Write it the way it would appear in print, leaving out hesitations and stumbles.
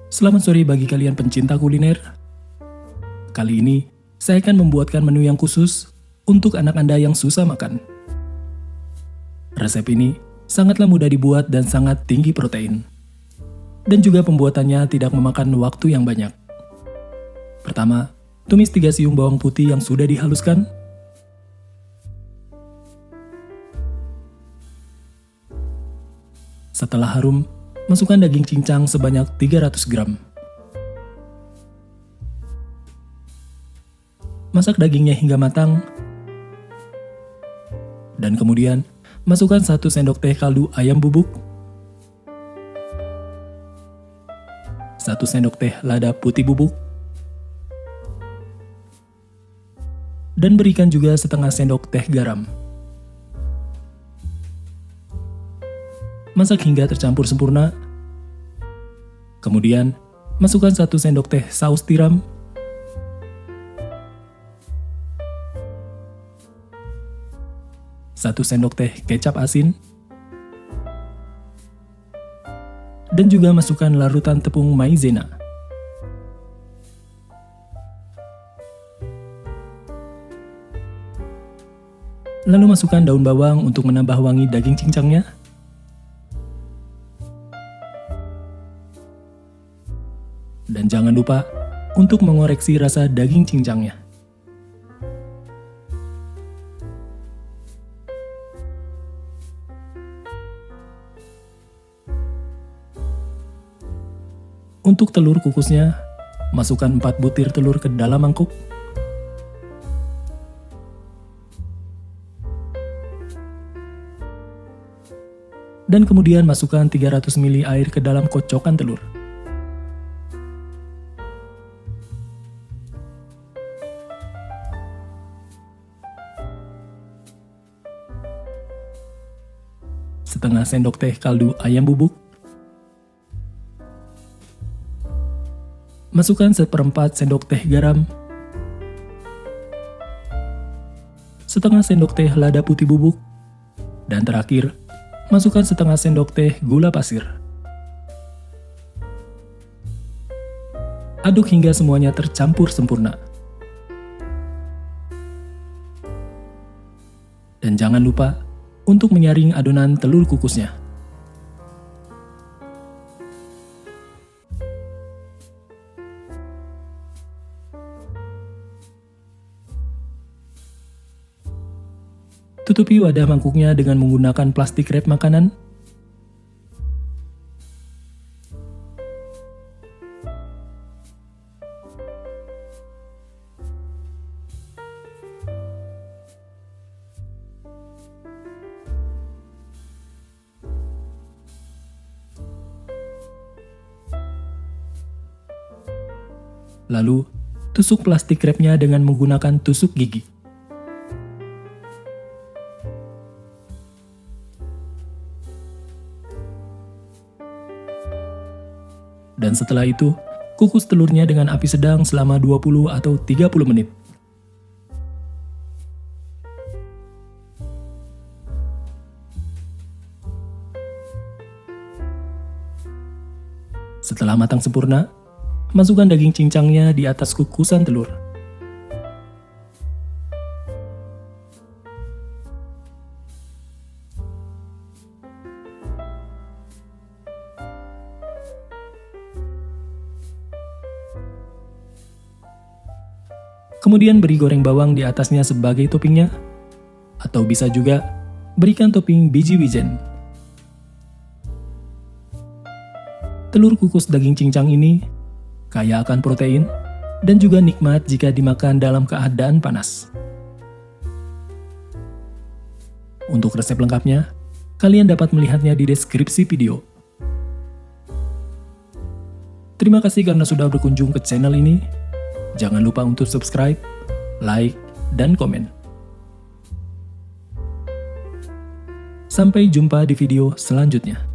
Selamat sore bagi kalian pencinta kuliner. Kali ini, saya akan membuatkan menu yang khusus untuk anak Anda yang susah makan. Resep ini sangatlah mudah dibuat dan sangat tinggi protein. Dan juga pembuatannya tidak memakan waktu yang banyak. Pertama, tumis 3 siung bawang putih yang sudah dihaluskan. Setelah harum, masukkan daging cincang sebanyak 300 gram. Masak dagingnya hingga matang. Dan kemudian, masukkan 1 sendok teh kaldu ayam bubuk, 1 sendok teh lada putih bubuk, dan berikan juga setengah sendok teh garam. Masak hingga tercampur sempurna. Kemudian, masukkan 1 sendok teh saus tiram, 1 sendok teh kecap asin, dan juga masukkan larutan tepung maizena. Lalu masukkan daun bawang untuk menambah wangi daging cincangnya. Dan jangan lupa untuk mengoreksi rasa daging cincangnya. Untuk telur kukusnya, masukkan 4 butir telur ke dalam mangkuk. Dan kemudian masukkan 300 ml air ke dalam kocokan telur. Setengah sendok teh kaldu ayam bubuk. Masukkan 1/4 sendok teh garam. Setengah sendok teh lada putih bubuk. Dan terakhir, masukkan setengah sendok teh gula pasir. Aduk hingga semuanya tercampur sempurna. Dan jangan lupa untuk menyaring adonan telur kukusnya. Tutupi wadah mangkuknya dengan menggunakan plastik wrap makanan. Lalu, tusuk plastik wrapnya dengan menggunakan tusuk gigi. Dan setelah itu, kukus telurnya dengan api sedang selama 20 atau 30 menit. Setelah matang sempurna, masukkan daging cincangnya di atas kukusan telur. Kemudian beri goreng bawang di atasnya sebagai toppingnya, atau bisa juga berikan topping biji wijen. Telur kukus daging cincang ini kaya akan protein dan juga nikmat jika dimakan dalam keadaan panas. Untuk resep lengkapnya, kalian dapat melihatnya di deskripsi video. Terima kasih karena sudah berkunjung ke channel ini. Jangan lupa untuk subscribe, like, dan komen. Sampai jumpa di video selanjutnya.